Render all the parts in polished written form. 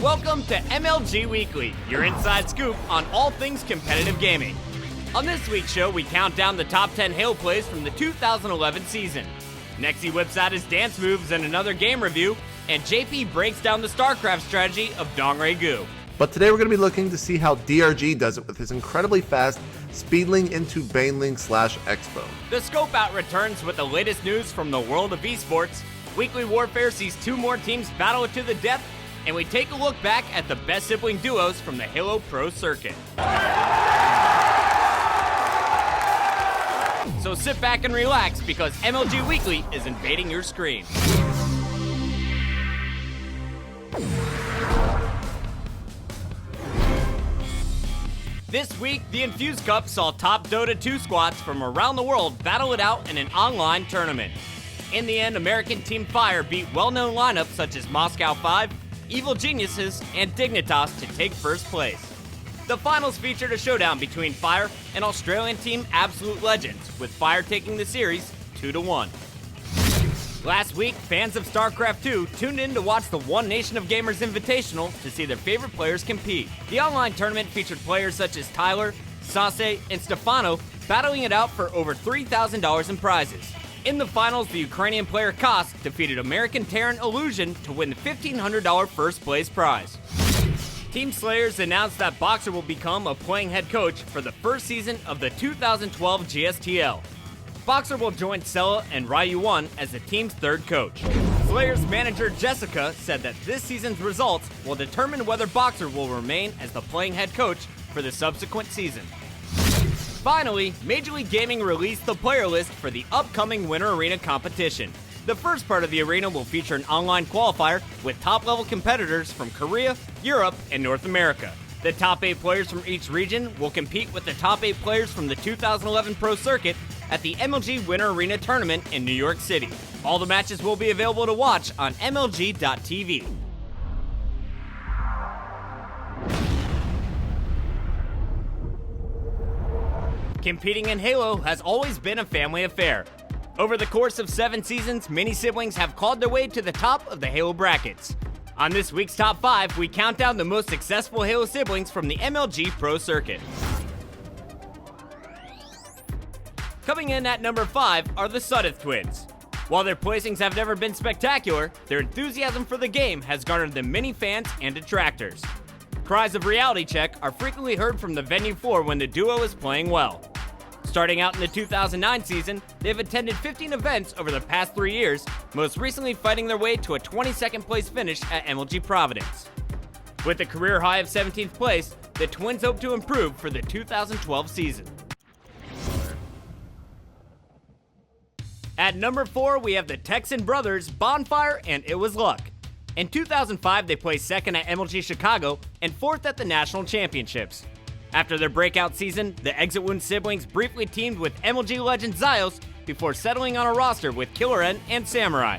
Welcome to MLG Weekly, your inside scoop on all things competitive gaming. On this week's show, we count down the top 10 Halo plays from the 2011 season. Nexy whips out his dance moves and another game review, and JP breaks down the StarCraft strategy of Dongray Gu. But today we're going to be looking to see how DRG does it with his incredibly fast Speedling into Baneling /Expo. The Scope Out returns with the latest news from the world of esports. Weekly Warfare sees two more teams battle it to the death, and we take a look back at the best sibling duos from the Halo Pro circuit. So sit back and relax because MLG Weekly is invading your screen. This week, the Infuse Cup saw top Dota 2 squads from around the world battle it out in an online tournament. In the end, American Team Fire beat well-known lineups such as Moscow 5, Evil Geniuses, and Dignitas to take first place. The finals featured a showdown between Fire and Australian team Absolute Legends, with Fire taking the series 2-1. Last week, fans of StarCraft 2 tuned in to watch the One Nation of Gamers Invitational to see their favorite players compete. The online tournament featured players such as Tyler, Sase, and Stefano battling it out for over $3,000 in prizes. In the finals, the Ukrainian player Kosk defeated American Terran Illusion to win the $1,500 first place prize. Team Slayers announced that Boxer will become a playing head coach for the first season of the 2012 GSTL. Boxer will join Sella and Ryu1 as the team's third coach. Slayers manager Jessica said that this season's results will determine whether Boxer will remain as the playing head coach for the subsequent season. Finally, Major League Gaming released the player list for the upcoming Winter Arena competition. The first part of the arena will feature an online qualifier with top-level competitors from Korea, Europe, and North America. The top 8 players from each region will compete with the top 8 players from the 2011 Pro Circuit at the MLG Winter Arena Tournament in New York City. All the matches will be available to watch on MLG.tv. Competing in Halo has always been a family affair. Over the course of 7 seasons, many siblings have clawed their way to the top of the Halo brackets. On this week's Top 5, we count down the most successful Halo siblings from the MLG Pro Circuit. Coming in at number 5 are the Sudeth twins. While their placings have never been spectacular, their enthusiasm for the game has garnered them many fans and detractors. Cries of reality check are frequently heard from the venue floor when the duo is playing well. Starting out in the 2009 season, they've attended 15 events over the past 3 years, most recently fighting their way to a 22nd place finish at MLG Providence. With a career high of 17th place, the twins hope to improve for the 2012 season. At number 4, we have the Texan brothers, Bonfire and It Was Luck. In 2005, they placed second at MLG Chicago and fourth at the National Championships. After their breakout season, the Exit Wound siblings briefly teamed with MLG legend Zyos before settling on a roster with Killer N and Samurai.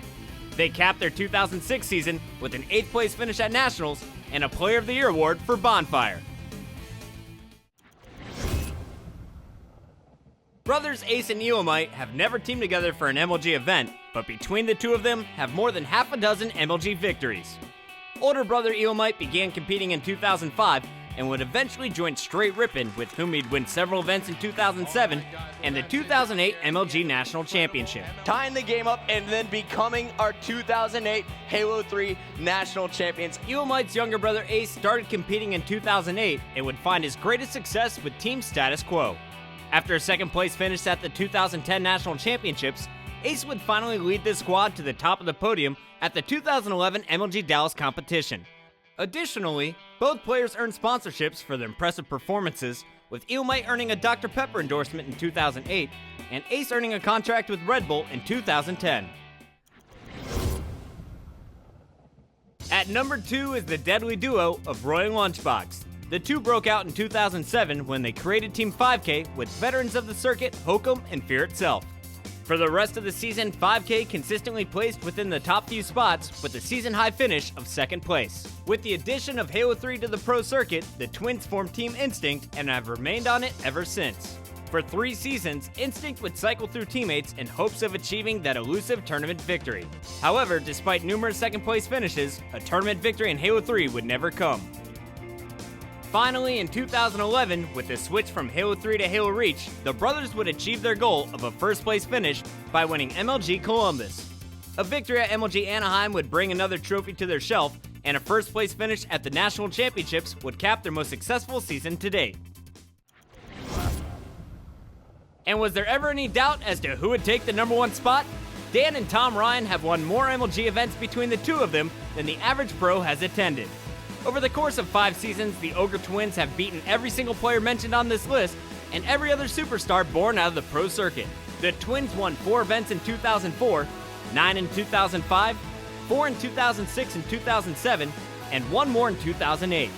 They capped their 2006 season with an 8th place finish at Nationals and a Player of the Year award for Bonfire. Brothers Ace and Elamite have never teamed together for an MLG event, but between the two of them have more than half a dozen MLG victories. Older brother Elamite began competing in 2005 and would eventually join Straight Rippin', with whom he'd win several events in 2007 and the 2008 MLG National Championship. Tying the game up and then becoming our 2008 Halo 3 National Champions. Elamite's younger brother Ace started competing in 2008 and would find his greatest success with Team Status Quo. After a second place finish at the 2010 National Championships, Ace would finally lead this squad to the top of the podium at the 2011 MLG Dallas competition. Additionally, both players earned sponsorships for their impressive performances, with Elamite earning a Dr. Pepper endorsement in 2008 and Ace earning a contract with Red Bull in 2010. At number 2 is the deadly duo of Roy and Lunchbox. The two broke out in 2007 when they created Team 5K with veterans of the circuit, Hokum and Fear itself. For the rest of the season, 5K consistently placed within the top few spots with a season-high finish of 2nd place. With the addition of Halo 3 to the pro circuit, the twins formed Team Instinct and have remained on it ever since. For 3 seasons, Instinct would cycle through teammates in hopes of achieving that elusive tournament victory. However, despite numerous second-place finishes, a tournament victory in Halo 3 would never come. Finally, in 2011, with the switch from Halo 3 to Halo Reach, the brothers would achieve their goal of a first-place finish by winning MLG Columbus. A victory at MLG Anaheim would bring another trophy to their shelf, and a first-place finish at the National Championships would cap their most successful season to date. And was there ever any doubt as to who would take the #1 spot? Dan and Tom Ryan have won more MLG events between the two of them than the average pro has attended. Over the course of 5 seasons, the Ogre Twins have beaten every single player mentioned on this list and every other superstar born out of the pro circuit. The Twins won 4 events in 2004, 9 in 2005, 4 in 2006 and 2007, and 1 more in 2008.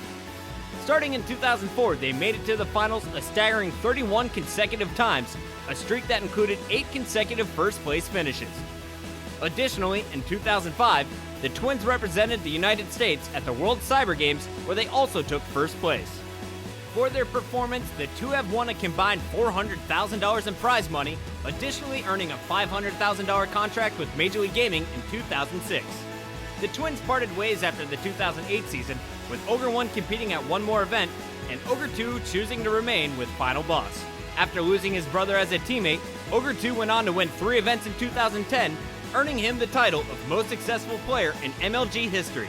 Starting in 2004, they made it to the finals a staggering 31 consecutive times, a streak that included 8 consecutive first-place finishes. Additionally, in 2005, the Twins represented the United States at the World Cyber Games, where they also took first place. For their performance, the two have won a combined $400,000 in prize money, additionally earning a $500,000 contract with Major League Gaming in 2006. The Twins parted ways after the 2008 season, with Ogre 1 competing at one more event, and Ogre 2 choosing to remain with Final Boss. After losing his brother as a teammate, Ogre 2 went on to win 3 events in 2010, earning him the title of most successful player in MLG history.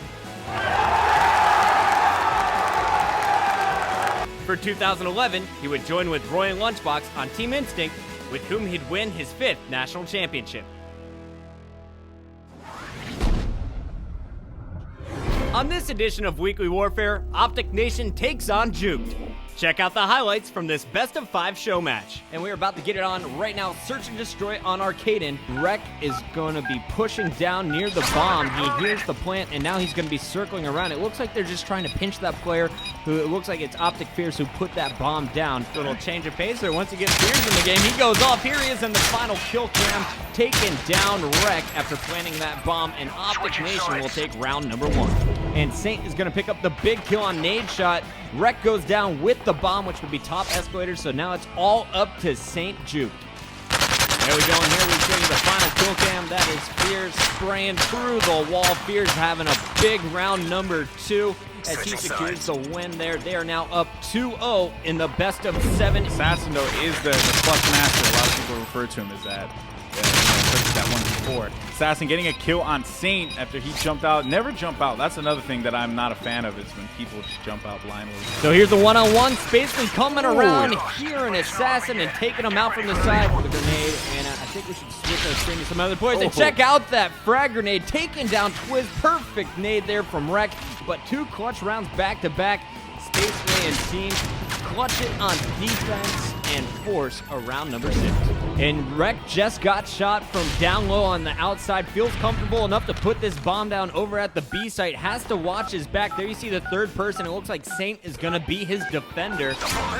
For 2011, he would join with Roy and Lunchbox on Team Instinct, with whom he'd win his 5th national championship. On this edition of Weekly Warfare, Optic Nation takes on Juked. Check out the highlights from this best of 5 show match. And we're about to get it on right now. Search and destroy on Arcaden. Rek is going to be pushing down near the bomb. He hears the plant, and now he's going to be circling around. It looks like they're just trying to pinch that player, who it looks like it's Optic Fierce who put that bomb down. Little change of pace there. Once he gets Fierce in the game, he goes off. Here he is in the final kill cam, taking down Rek after planting that bomb, and Optic Nation will take round number 1. And Saint is going to pick up the big kill on Nade Shot. Rek goes down with the bomb, which would be top escalator, so now it's all up to Saint Juke. There we go, and here we see the final kill cam. That is Fierce spraying through the wall. Fierce having a big round number 2 as he secures the win there. They are now up 2-0 in the best of 7. Assassin, though, is the plus master. A lot of people refer to him as that. That one before. Assassin getting a kill on Saint after he jumped out. Never jump out. That's another thing that I'm not a fan of, is when people just jump out blindly. So here's the one-on-one. Spacely coming around here, an Assassin, and taking him out from the side with a grenade. And I think we should switch our screen to some other players. And check out that frag grenade, taking down Twiz. Perfect nade there from Rek, but 2 clutch rounds back-to-back. Spacely and team clutch it on defense and force around number 6. And Rek just got shot from down low on the outside. Feels comfortable enough to put this bomb down over at the B site. Has to watch his back. There you see the 3rd person. It looks like Saint is going to be his defender.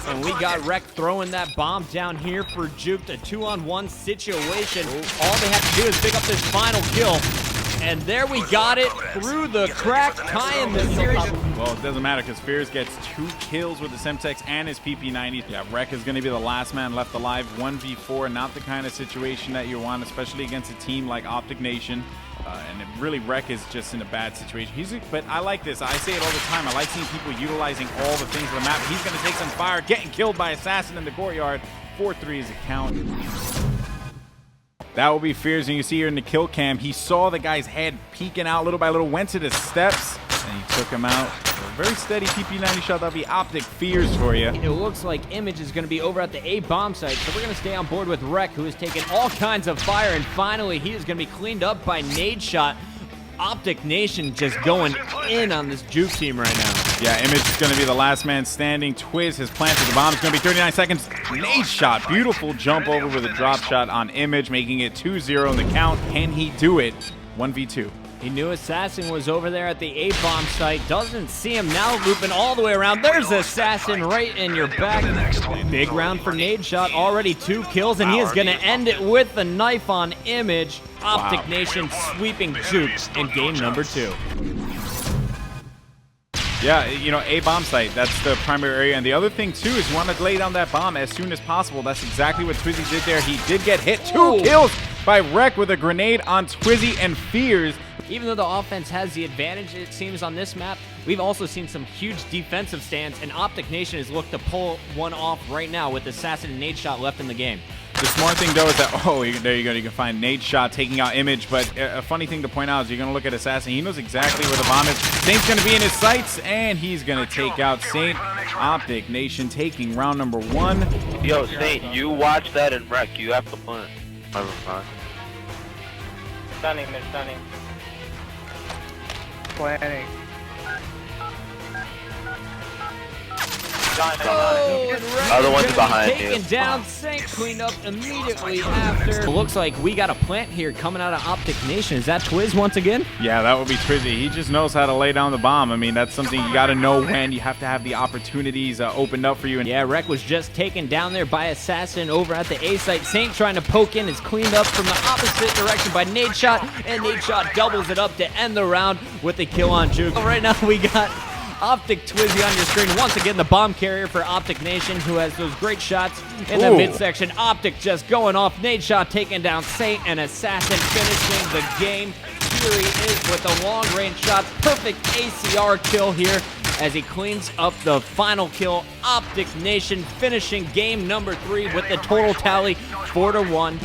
And we got Rek throwing that bomb down here for Juke. A 2-on-1 situation. All they have to do is pick up this final kill. And there we got it through the crack, tying the series. Well, it doesn't matter because Fierce gets 2 kills with the Semtex and his PP90. Yeah, Rek is going to be the last man left alive. 1v4, not the kind of situation that you want, especially against a team like Optic Nation. Really, Rek is just in a bad situation. But I like this. I say it all the time. I like seeing people utilizing all the things on the map. He's going to take some fire, getting killed by Assassin in the courtyard. 4-3 is a count. That will be Fierce, and you see here in the kill cam, he saw the guy's head peeking out little by little, went to the steps, and he took him out. A very steady PP90 shot. That'll be Optic Fierce for you. It looks like Image is going to be over at the A bomb site, so we're going to stay on board with Rek, who has taken all kinds of fire, and finally he is going to be cleaned up by Nade Shot. Optic Nation just going in on this Juke team right now. Yeah, Image is going to be the last man standing. Twiz has planted the bomb. It's going to be 39 seconds. Nade Shot. Beautiful jump over with a drop shot on Image, making it 2-0 in the count. Can he do it? 1v2. He knew Assassin was over there at the A-bomb site. Doesn't see him now, looping all the way around. There's Assassin right in your back. Big round for Nade Shot. Already 2 kills, and he is going to end it with the knife on Image. Optic Nation sweeping Juke in game number 2. Yeah, you know, a bomb site, that's the primary area. And the other thing, too, is you want to lay down that bomb as soon as possible. That's exactly what Twizzy did there. He did get hit. 2 kills by Rek with a grenade on Twizzy and Fears. Even though the offense has the advantage, it seems, on this map, we've also seen some huge defensive stands, and Optic Nation has looked to pull one off right now with Assassin and Nade Shot left in the game. The smart thing, though, is that, there you go. You can find Nade Shot taking out Image, but a funny thing to point out is you're going to look at Assassin. He knows exactly where the bomb is. Saint's going to be in his sights, and he's going to take out Saint. Optic Nation taking round number 1. Yo, Saint, you watch that and Rek. You have to plant. Never mind. Stunning, they're stunning. Planning. Other one's behind you. Taken down, Saint cleaned up immediately after. It looks like we got a plant here coming out of Optic Nation. Is that Twiz once again? Yeah, that would be Twizzy. He just knows how to lay down the bomb. I mean, that's something you got to know when. You have to have the opportunities opened up for you. And yeah, Rek was just taken down there by Assassin over at the A site. Saint trying to poke in is cleaned up from the opposite direction by Nade Shot, and Nade Shot doubles it up to end the round with the kill on Juke. Right now we got Optic Twizzy on your screen. Once again, the bomb carrier for Optic Nation, who has those great shots in the midsection. Optic just going off. Nade Shot taking down Saint, and Assassin finishing the game. Here he is with the long-range shots. Perfect ACR kill here as he cleans up the final kill. Optic Nation finishing game number 3 with the total tally 4-1.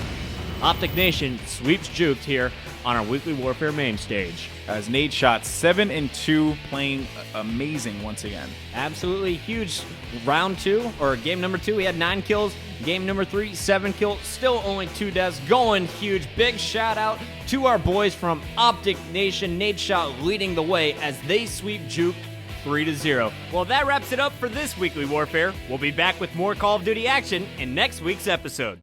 Optic Nation sweeps Juked here on our Weekly Warfare main stage. As Nade Shot 7-2, playing amazing once again. Absolutely huge. Round 2, or game number 2, we had 9 kills. Game number 3, 7 kills. Still only 2 deaths. Going huge. Big shout out to our boys from Optic Nation. Nade Shot leading the way as they sweep Juke 3-0. Well, that wraps it up for this Weekly Warfare. We'll be back with more Call of Duty action in next week's episode.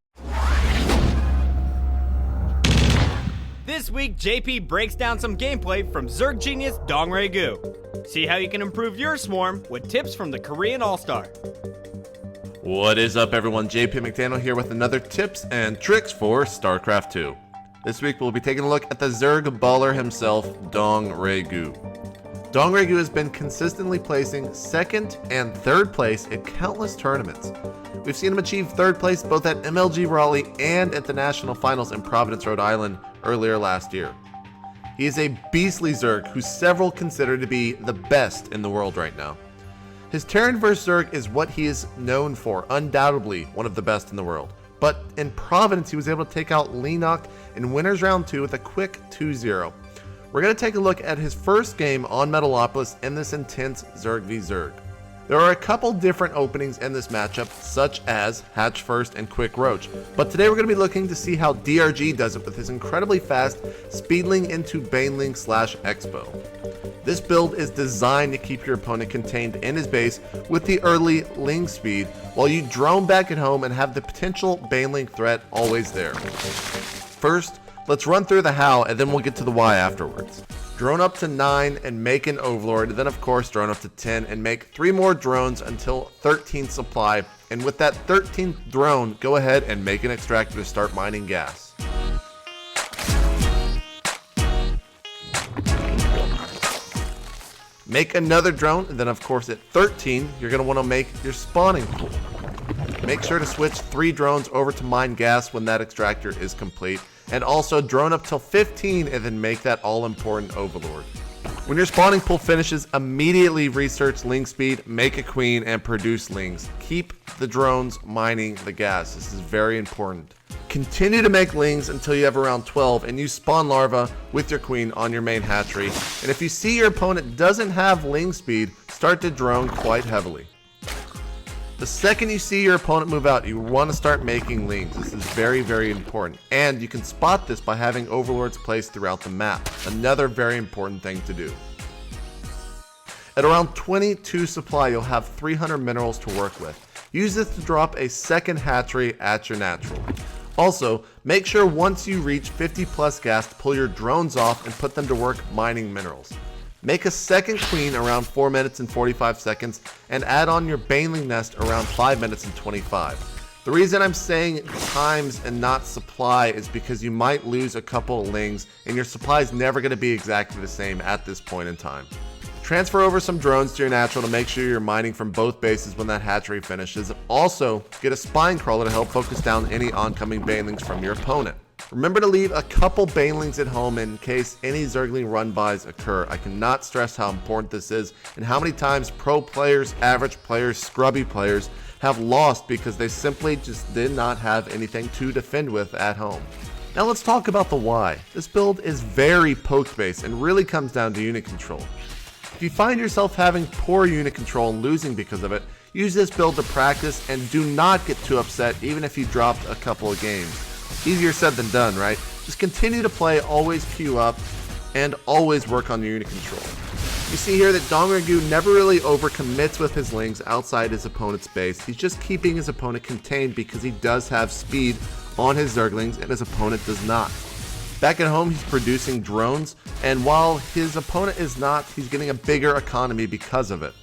This week, JP breaks down some gameplay from Zerg Genius Dongray Gu. See how you can improve your swarm with tips from the Korean All-Star. What is up, everyone? JP McDaniel here with another tips and tricks for StarCraft 2. This week, we'll be taking a look at the Zerg baller himself, Dongray Gu. Dongray Gu has been consistently placing 2nd and 3rd place in countless tournaments. We've seen him achieve 3rd place both at MLG Raleigh and at the National Finals in Providence, Rhode Island earlier last year. He is a beastly Zerg who several consider to be the best in the world right now. His Terran vs Zerg is what he is known for, undoubtedly one of the best in the world. But in Providence, he was able to take out Lenok in Winners Round 2 with a quick 2-0. We're going to take a look at his first game on Metalopolis in this intense Zerg v Zerg. There are a couple different openings in this matchup, such as Hatch First and Quick Roach, but today we're going to be looking to see how DRG does it with his incredibly fast Speedling into Baneling / Expo. This build is designed to keep your opponent contained in his base with the early Ling speed, while you drone back at home and have the potential Baneling threat always there. First, let's run through the how, and then we'll get to the why afterwards. Drone up to 9 and make an Overlord, then of course drone up to 10 and make 3 more drones until 13 supply, and with that 13th drone, go ahead and make an extractor to start mining gas. Make another drone, and then of course at 13, you're going to want to make your spawning pool. Make sure to switch 3 drones over to mine gas when that extractor is complete, and also drone up till 15 and then make that all-important Overlord. When your spawning pool finishes, immediately research Ling speed, make a queen, and produce Lings. Keep the drones mining the gas. This is very important. Continue to make Lings until you have around 12 and you spawn larva with your queen on your main hatchery. And if you see your opponent doesn't have Ling speed, start to drone quite heavily. The second you see your opponent move out, you want to start making Lings. This is very, very important. And you can spot this by having Overlords placed throughout the map. Another very important thing to do. At around 22 supply, you'll have 300 minerals to work with. Use this to drop a second hatchery at your natural. Also, make sure once you reach 50 plus gas to pull your drones off and put them to work mining minerals. Make a second queen around 4 minutes and 45 seconds and add on your Baneling nest around 5 minutes and 25. The reason I'm saying times and not supply is because you might lose a couple of Lings and your supply is never going to be exactly the same at this point in time. Transfer over some drones to your natural to make sure you're mining from both bases when that hatchery finishes. Also, get a spine crawler to help focus down any oncoming banelings from your opponent. Remember to leave a couple banelings at home in case any Zergling run-bys occur. I cannot stress how important this is and how many times pro players, average players, scrubby players have lost because they simply just did not have anything to defend with at home. Now let's talk about the why. This build is very poke-based and really comes down to unit control. If you find yourself having poor unit control and losing because of it, use this build to practice and do not get too upset even if you dropped a couple of games. Easier said than done, right? Just continue to play, always queue up, and always work on your unit control. You see here that Dongragu never really overcommits with his lings outside his opponent's base. He's just keeping his opponent contained because he does have speed on his Zerglings and his opponent does not. Back at home, he's producing drones, and while his opponent is not, he's getting a bigger economy because of it.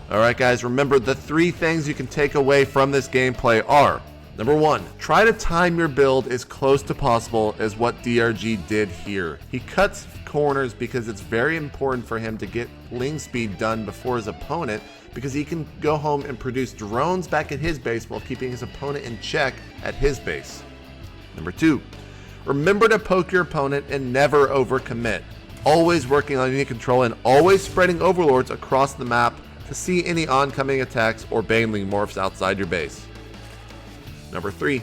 Alright guys, remember the 3 things you can take away from this gameplay are: Number 1, try to time your build as close to possible as what DRG did here. He cuts corners because it's very important for him to get ling speed done before his opponent, because he can go home and produce drones back at his base while keeping his opponent in check at his base. Number 2, remember to poke your opponent and never overcommit. Always working on unit control and always spreading overlords across the map to see any oncoming attacks or baneling morphs outside your base. Number 3,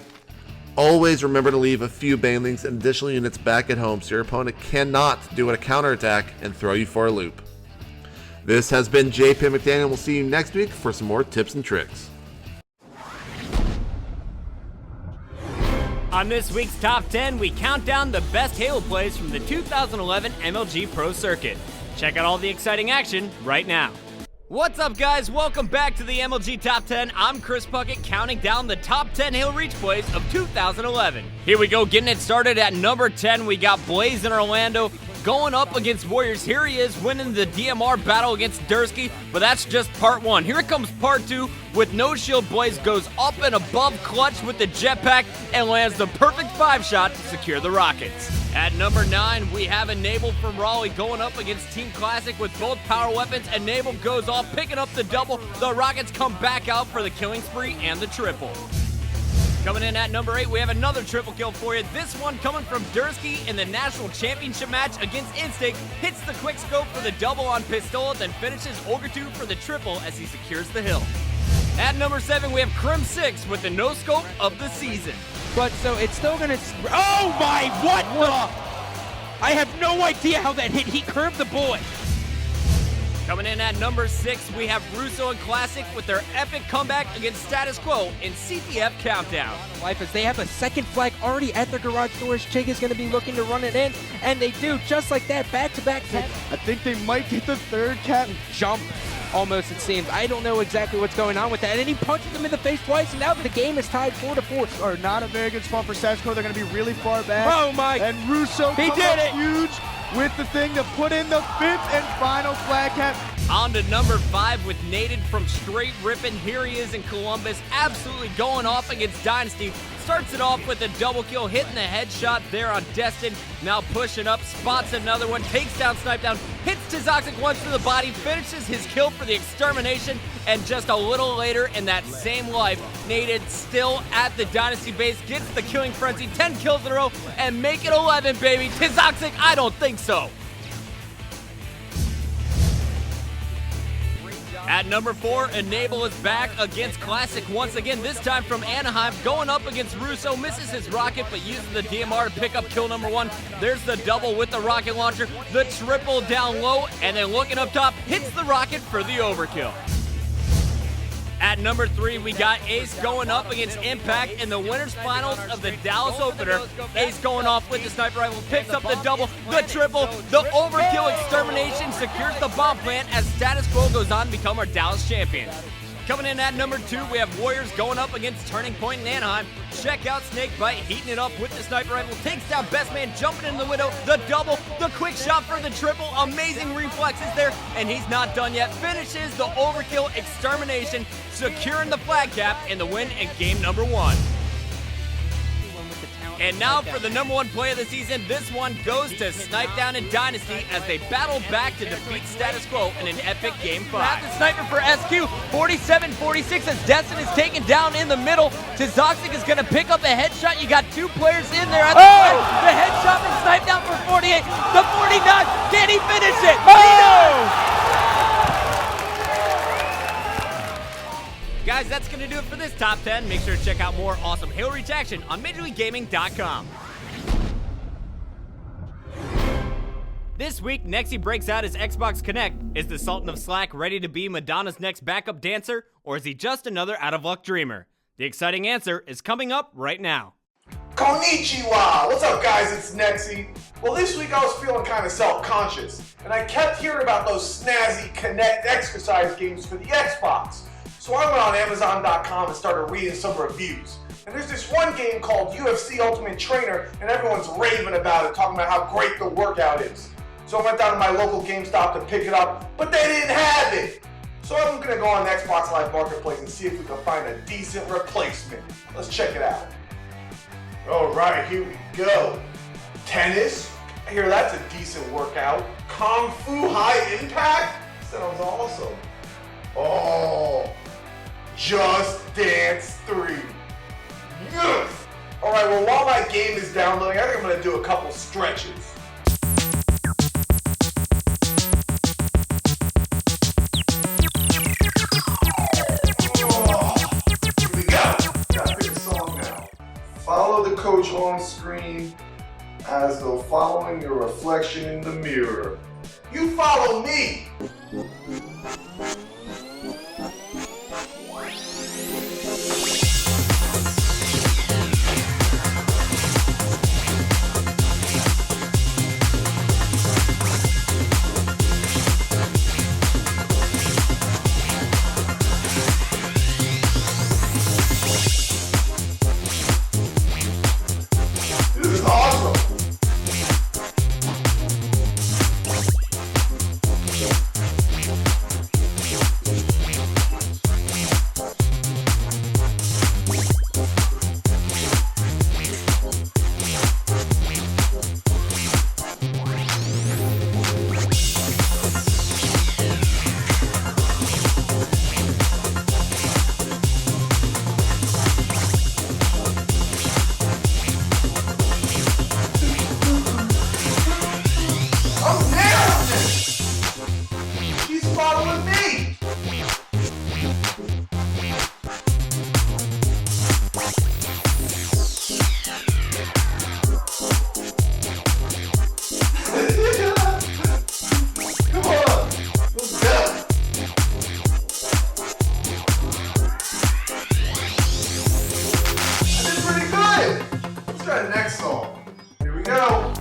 always remember to leave a few banelings and additional units back at home so your opponent cannot do a counterattack and throw you for a loop. This has been JP McDaniel. We'll see you next week for some more tips and tricks. On this week's Top 10, we count down the best Halo plays from the 2011 MLG Pro Circuit. Check out all the exciting action right now. What's up, guys? Welcome back to the MLG Top 10. I'm Chris Puckett, counting down the top 10 Halo Reach plays of 2011. Here we go, getting it started at number 10. We got Blaze in Orlando going up against Warriors. Here he is winning the DMR battle against Dursky, but that's just part 1. Here comes part 2 with no shield. Blaze goes up and above clutch with the jetpack and lands the perfect 5-shot to secure the rockets. At number 9, we have Enable from Raleigh going up against Team Classic with both power weapons. Enable goes off, picking up the double. The Rockets come back out for the killing spree and the triple. Coming in at number 8, we have another triple kill for you. This one coming from Dursky in the National Championship match against Instinct. Hits the quick scope for the double on Pistola, then finishes Olga2 for the triple as he secures the hill. At number 7, we have Crim 6 with the no scope of the season. But so it's still gonna. Oh my! What the? I have no idea how that hit. He curved the bullet. Coming in at number 6, we have Russo and Classic with their epic comeback against Status Quo in CTF Countdown. Life is they have a second flag already at their garage doors. Chig is going to be looking to run it in, and they do just like that. Back-to-back tap. I think they might get the third cap. Jump, almost it seems. I don't know exactly what's going on with that. And he punches him in the face twice, and now the game is tied 4-4. Or not a very good spot for Status Quo. They're going to be really far back. Oh my! And Russo He comes did up it! huge with the thing to put in the 5th and final flag cap. On to number 5 with Nated from Straight Rippin'. Here he is in Columbus, absolutely going off against Dynasty. Starts it off with a double kill, hitting the headshot there on Destin. Now pushing up, spots another one, takes down Snipe Down, hits Tizoxic once to the body, finishes his kill for the extermination, and just a little later in that same life, Nated still at the Dynasty base, gets the killing frenzy, 10 kills in a row, and make it 11, baby. Tizoxic, I don't think so. At number 4, Enable is back against Classic once again, this time from Anaheim, going up against Russo, misses his rocket, but uses the DMR to pick up kill number 1. There's the double with the rocket launcher, the triple down low, and then looking up top, hits the rocket for the overkill. At number 3, we got Ace going up against Impact in the winners finals of the Dallas opener. Ace going off with the sniper rifle, picks up the double, the triple, the overkill extermination, secures the bomb plant as Status Quo goes on to become our Dallas champions. Coming in at number 2, we have Warriors going up against Turning Point in Anaheim. Check out Snakebite heating it up with the sniper rifle, takes down Best Man, jumping in the window, the double, the quick shot for the triple, amazing reflexes there, and he's not done yet. Finishes the overkill extermination, securing the flag cap and the win in game number 1. And now for the #1 play of the season, this one goes to Snipe Down and Dynasty as they battle back to defeat status quo in an epic Game 5. Have the sniper for SQ, 47-46 as Destin is taken down in the middle. Tizoxic is gonna pick up a headshot. You got 2 players in there at the point. The headshot from Snipe Down for 48, the 49, can he finish it? He does! Guys, that's going to do it for this Top 10. Make sure to check out more awesome Halo Reach action on MajorLeagueGaming.com. This week, Nexy breaks out his Xbox Connect. Is the Sultan of Slack ready to be Madonna's next backup dancer, or is he just another out-of-luck dreamer? The exciting answer is coming up right now. Konnichiwa! What's up, guys? It's Nexy. Well, this week I was feeling kind of self-conscious, and I kept hearing about those snazzy Connect exercise games for the Xbox. So I went on Amazon.com and started reading some reviews. And there's this one game called UFC Ultimate Trainer, and everyone's raving about it, talking about how great the workout is. So I went down to my local GameStop to pick it up, but they didn't have it. So I'm gonna go on Xbox Live Marketplace and see if we can find a decent replacement. Let's check it out. All right, here we go. Tennis, I hear that's a decent workout. Kung Fu High Impact, sounds awesome. Oh, Just Dance 3. Yes! All right, well, while my game is downloading, I think I'm gonna do a couple stretches. Here we go. Gotta pick a song now. Follow the coach on screen as though following your reflection in the mirror. You follow me. Next song. Here we go.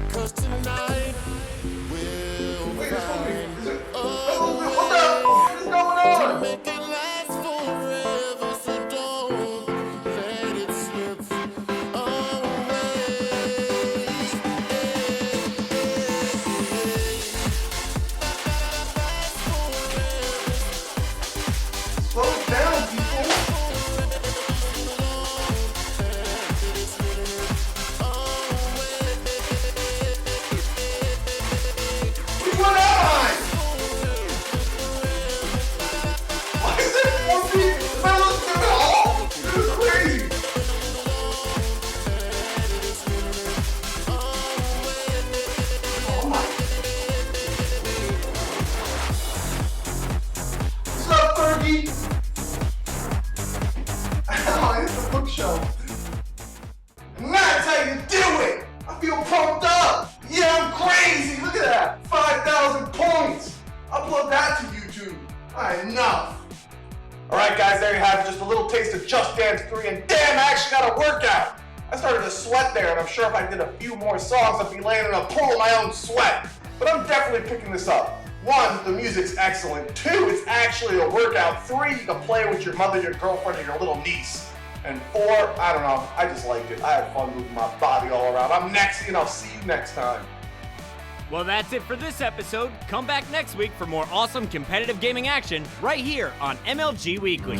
Cause tonight we'll wait, is it? What is going on? Make it last forever, so don't let it slip away. Slow it down, people. What am I? Why is there 4 feet? Am I listening at all? This is crazy. Oh my. What's up, Fergie? Oh, it's the bookshelf. And that's how you do it! I feel pumped up! Yeah, I'm crazy! Look at that! 5,000 points! Upload that to YouTube. Enough! Alright guys, there you have it. Just a little taste of Just Dance 3, and damn, I actually got a workout! I started to sweat there, and I'm sure if I did a few more songs, I'd be laying in a pool of my own sweat. But I'm definitely picking this up. 1, the music's excellent. 2, it's actually a workout. 3, you can play with your mother, your girlfriend, or your little niece. And 4, I don't know, I just liked it. I had fun moving my body all around. I'm Nexy, and I'll see you next time. Well, that's it for this episode. Come back next week for more awesome competitive gaming action right here on MLG Weekly.